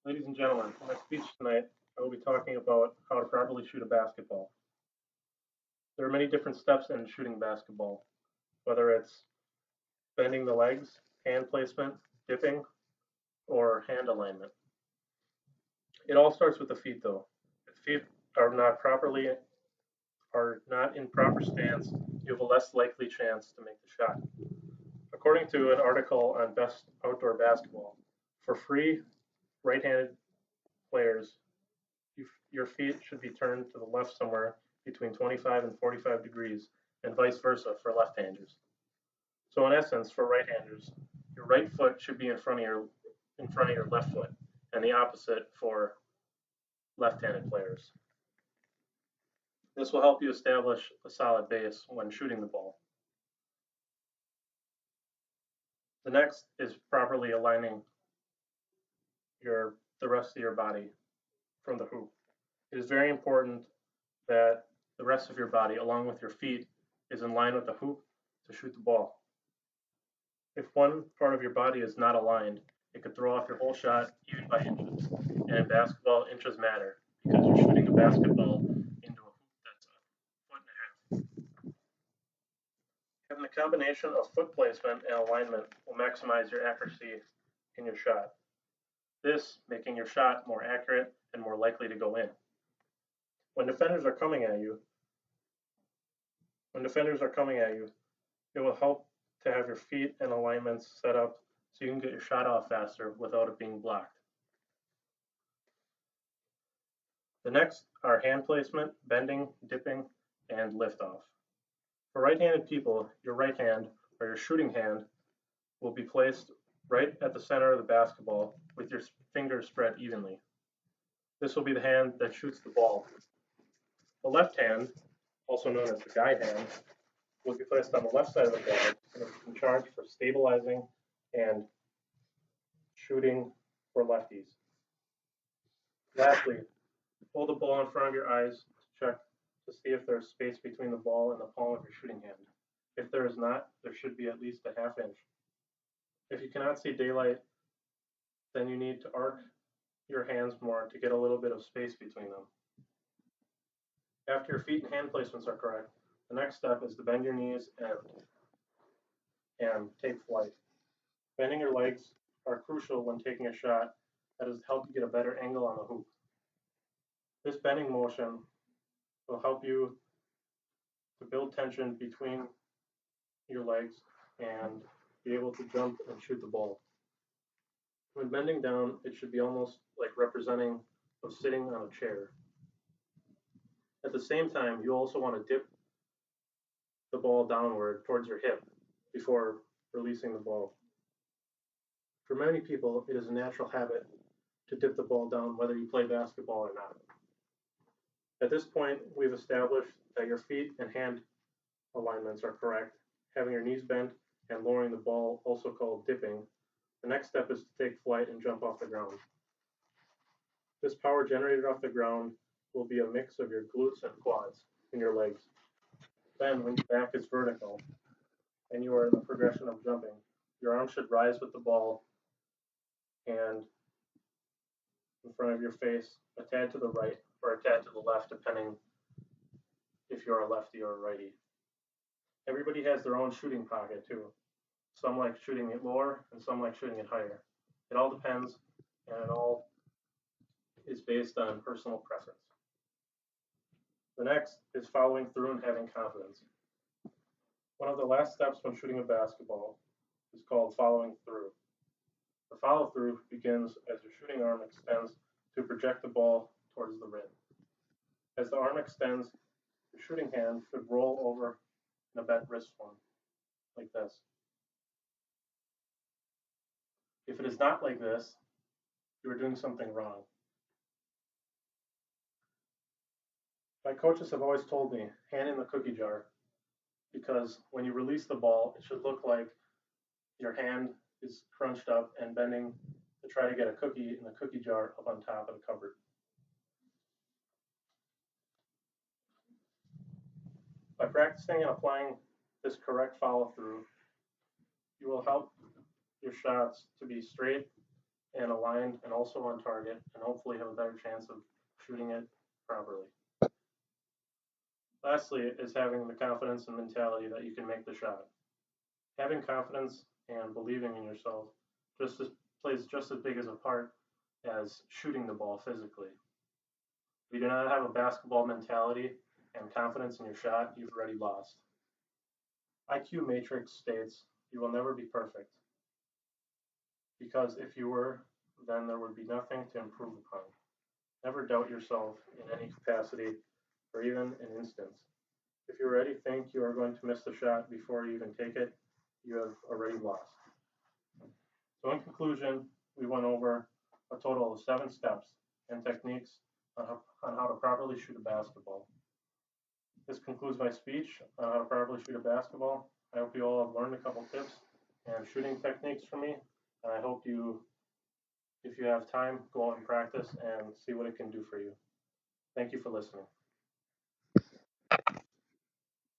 Ladies and gentlemen, for my speech tonight, I will be talking about how to properly shoot a basketball. There are many different steps in shooting basketball, whether it's bending the legs, hand placement, dipping, or hand alignment. It all starts with the feet though. If feet are not in proper stance, you have a less likely chance to make the shot. According to an article on Best Outdoor Basketball, for free right-handed players, your feet should be turned to the left somewhere between 25 and 45 degrees, and vice versa for left-handers. So in essence, for right-handers, your right foot should be in front of your left foot, and the opposite for left-handed players. This will help you establish a solid base when shooting the ball. The next is properly aligning the rest of your body from the hoop. It is very important that the rest of your body, along with your feet, is in line with the hoop to shoot the ball. If one part of your body is not aligned, it could throw off your whole shot even by inches. And in basketball, inches matter because you're shooting a basketball into a hoop that's a foot and a half. Having the combination of foot placement and alignment will maximize your accuracy in your shot. This making your shot more accurate and more likely to go in. When defenders are coming at you, it will help to have your feet and alignments set up so you can get your shot off faster without it being blocked. The next are hand placement, bending, dipping, and liftoff. For right-handed people, your right hand or your shooting hand will be placed right at the center of the basketball with your fingers spread evenly. This will be the hand that shoots the ball. The left hand, also known as the guide hand, will be placed on the left side of the ball and is in charge for stabilizing and shooting for lefties. Lastly, hold the ball in front of your eyes to check to see if there's space between the ball and the palm of your shooting hand. If there is not, there should be at least a half inch. If you cannot see daylight, then you need to arc your hands more to get a little bit of space between them. After your feet and hand placements are correct, the next step is to bend your knees and take flight. Bending your legs are crucial when taking a shot that is to help you get a better angle on the hoop. This bending motion will help you to build tension between your legs and be able to jump and shoot the ball. When bending down, it should be almost like representing of sitting on a chair. At the same time, you also want to dip the ball downward towards your hip before releasing the ball. For many people, it is a natural habit to dip the ball down whether you play basketball or not. At this point, we've established that your feet and hand alignments are correct, having your knees bent and lowering the ball, also called dipping. The next step is to take flight and jump off the ground. This power generated off the ground will be a mix of your glutes and quads in your legs. Then, when your back is vertical and you are in the progression of jumping, your arm should rise with the ball and in front of your face, a tad to the right or a tad to the left, depending if you're a lefty or a righty. Everybody has their own shooting pocket too. Some like shooting it lower and some like shooting it higher. It all depends, and it all is based on personal preference. The next is following through and having confidence. One of the last steps when shooting a basketball is called following through. The follow through begins as your shooting arm extends to project the ball towards the rim. As the arm extends, your shooting hand should roll over in a bent wrist form, like this. If it is not like this, you are doing something wrong. My coaches have always told me, hand in the cookie jar, because when you release the ball, it should look like your hand is crunched up and bending to try to get a cookie in the cookie jar up on top of the cupboard. By practicing and applying this correct follow through, you will help your shots to be straight and aligned and also on target, and hopefully have a better chance of shooting it properly. Lastly is having the confidence and mentality that you can make the shot. Having confidence and believing in yourself just as, plays just as big as a part as shooting the ball physically. If you do not have a basketball mentality and confidence in your shot, you've already lost. IQ Matrix states you will never be perfect, because if you were, then there would be nothing to improve upon. Never doubt yourself in any capacity or even an instance. If you already think you are going to miss the shot before you even take it, you have already lost. So, in conclusion, we went over a total of 7 steps and techniques on how to properly shoot a basketball. This concludes my speech on how to properly shoot a basketball. I hope you all have learned a couple tips and shooting techniques from me. And I hope you, if you have time, go out and practice and see what it can do for you. Thank you for listening.